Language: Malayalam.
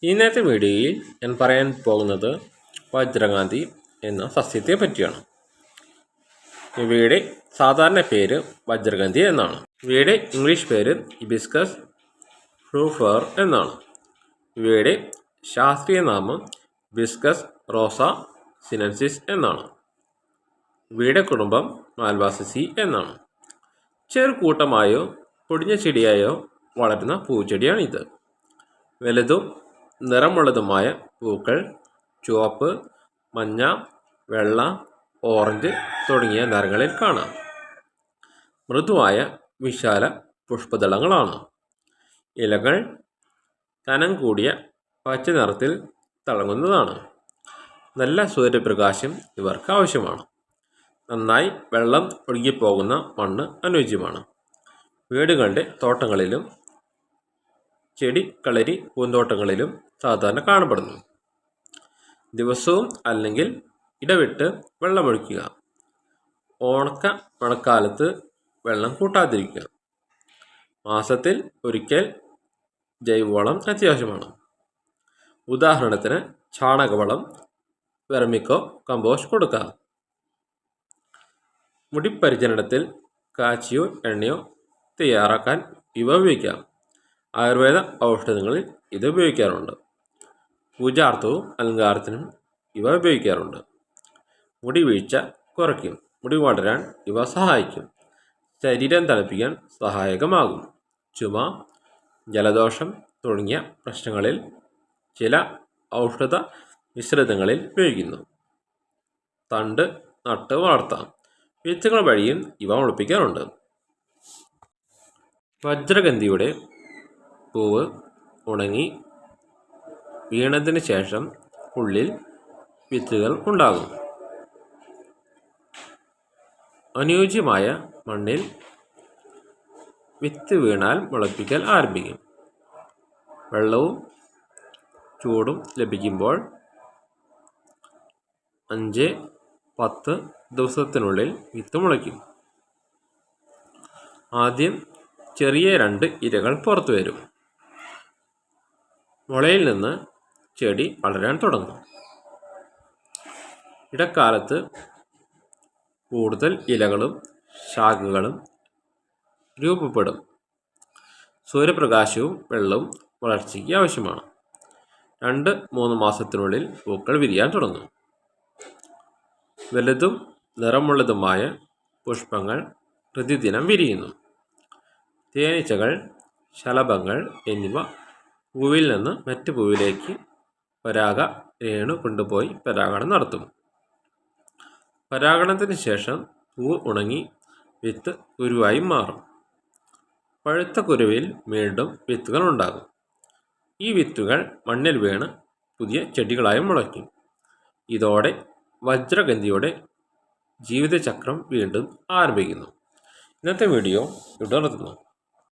ഇന്നത്തെ വീഡിയോയിൽ ഞാൻ പറയാൻ പോകുന്നത് വജ്രകാന്തി എന്ന സസ്യത്തെ പറ്റിയാണ്. ഇവയുടെ സാധാരണ പേര് വജ്രകാന്തി എന്നാണ്. ഇവയുടെ ഇംഗ്ലീഷ് പേര് ഹിബിസ്കസ് ഫ്രൂഫർ എന്നാണ്. ഇവയുടെ ശാസ്ത്രീയ നാമം ഹിബിസ്കസ് റോസ സിനൻസിസ് എന്നാണ്. ഇവയുടെ കുടുംബം മാൽവാസസി എന്നാണ്. ചെറുകൂട്ടമായോ പൊടിഞ്ഞ ചെടിയായോ വളരുന്ന പൂച്ചെടിയാണിത്. വലുതും നിറമുള്ളതുമായ പൂക്കൾ ചുവപ്പ്, മഞ്ഞ, വെള്ള, ഓറഞ്ച് തുടങ്ങിയ നിറങ്ങളിൽ കാണാം. മൃദുവായ വിശാല പുഷ്പദളങ്ങളാണ്. ഇലകൾ കനം കൂടിയ പച്ച നിറത്തിൽ തിളങ്ങുന്നതാണ്. നല്ല സൂര്യപ്രകാശം ഇവർക്ക് ആവശ്യമാണ്. നന്നായി വെള്ളം ഒഴുകിപ്പോകുന്ന മണ്ണ് അനുയോജ്യമാണ്. വീടുകളുടെ തോട്ടങ്ങളിലും ചെടി കളരി പൂന്തോട്ടങ്ങളിലും സാധാരണ കാണപ്പെടുന്നു. ദിവസവും അല്ലെങ്കിൽ ഇടവിട്ട് വെള്ളമൊഴിക്കുക. മഴക്കാലത്ത് വെള്ളം കൂട്ടാതിരിക്കുക. മാസത്തിൽ ഒരിക്കൽ ജൈവവളം അത്യാവശ്യമാണ്. ഉദാഹരണത്തിന് ചാണകവളം, വെർമിക്കോ കമ്പോസ്റ്റ് കൊടുക്കുക. മുടിപരിചരണത്തിൽ കാച്ചിയോ എണ്ണയോ തയ്യാറാക്കാൻ ഇവ ഉപയോഗിക്കാം. ആയുർവേദ ഔഷധങ്ങളിൽ ഇത് ഉപയോഗിക്കാറുണ്ട്. പൂജാർത്ഥവും അലങ്കാരത്തിനും ഇവ ഉപയോഗിക്കാറുണ്ട്. മുടി വീഴ്ച കുറയ്ക്കും. മുടി വളരാൻ ഇവ സഹായിക്കും. ശരീരം തണുപ്പിക്കാൻ സഹായകമാകും. ചുമ, ജലദോഷം തുടങ്ങിയ പ്രശ്നങ്ങളിൽ ചില ഔഷധ മിശ്രിതങ്ങളിൽ ഉപയോഗിക്കുന്നു. തണ്ട് നട്ട് വളർത്താം. വിത്തുകൾ വഴിയും ഇവ മുളപ്പിക്കാറുണ്ട്. വജ്രഗന്ധിയുടെ പൂവ് ഉണങ്ങി വീണതിന് ശേഷം ഉള്ളിൽ വിത്തുകൾ ഉണ്ടാകും. അനുയോജ്യമായ മണ്ണിൽ വിത്ത് വീണാൽ മുളപ്പിക്കൽ ആരംഭിക്കും. വെള്ളവും ചൂടും ലഭിക്കുമ്പോൾ 5-10 ദിവസത്തിനുള്ളിൽ വിത്ത് മുളയ്ക്കും. ആദ്യം ചെറിയ 2 ഇലകൾ പുറത്തു വരും. മുളയിൽ നിന്ന് ചെടി വളരാൻ തുടങ്ങും. ഇടക്കാലത്ത് കൂടുതൽ ഇലകളും ശാഖകളും രൂപപ്പെടും. സൂര്യപ്രകാശവും വെള്ളവും വളർച്ചയ്ക്ക് ആവശ്യമാണ്. 2-3 മാസത്തിനുള്ളിൽ പൂക്കൾ വിരിയാൻ തുടങ്ങും. വലുതും നിറമുള്ളതുമായ പുഷ്പങ്ങൾ പ്രതിദിനം വിരിയുന്നു. തേനീച്ചകൾ, ശലഭങ്ങൾ എന്നിവ പൂവിൽ നിന്ന് മറ്റ് പൂവിലേക്ക് പരാഗ രേണു കൊണ്ടുപോയി പരാഗണം നടത്തും. പരാഗണത്തിന് ശേഷം പൂവ് ഉണങ്ങി വിത്ത് കുരുവായി മാറും. പഴുത്ത കുരുവിൽ വീണ്ടും വിത്തുകൾ ഉണ്ടാകും. ഈ വിത്തുകൾ മണ്ണിൽ വീണ് പുതിയ ചെടികളായി മുളയ്ക്കും. ഇതോടെ വജ്രഗന്ധിയുടെ ജീവിതചക്രം വീണ്ടും ആരംഭിക്കുന്നു. ഇന്നത്തെ വീഡിയോ ഇവിടെ നിർത്തുന്നു.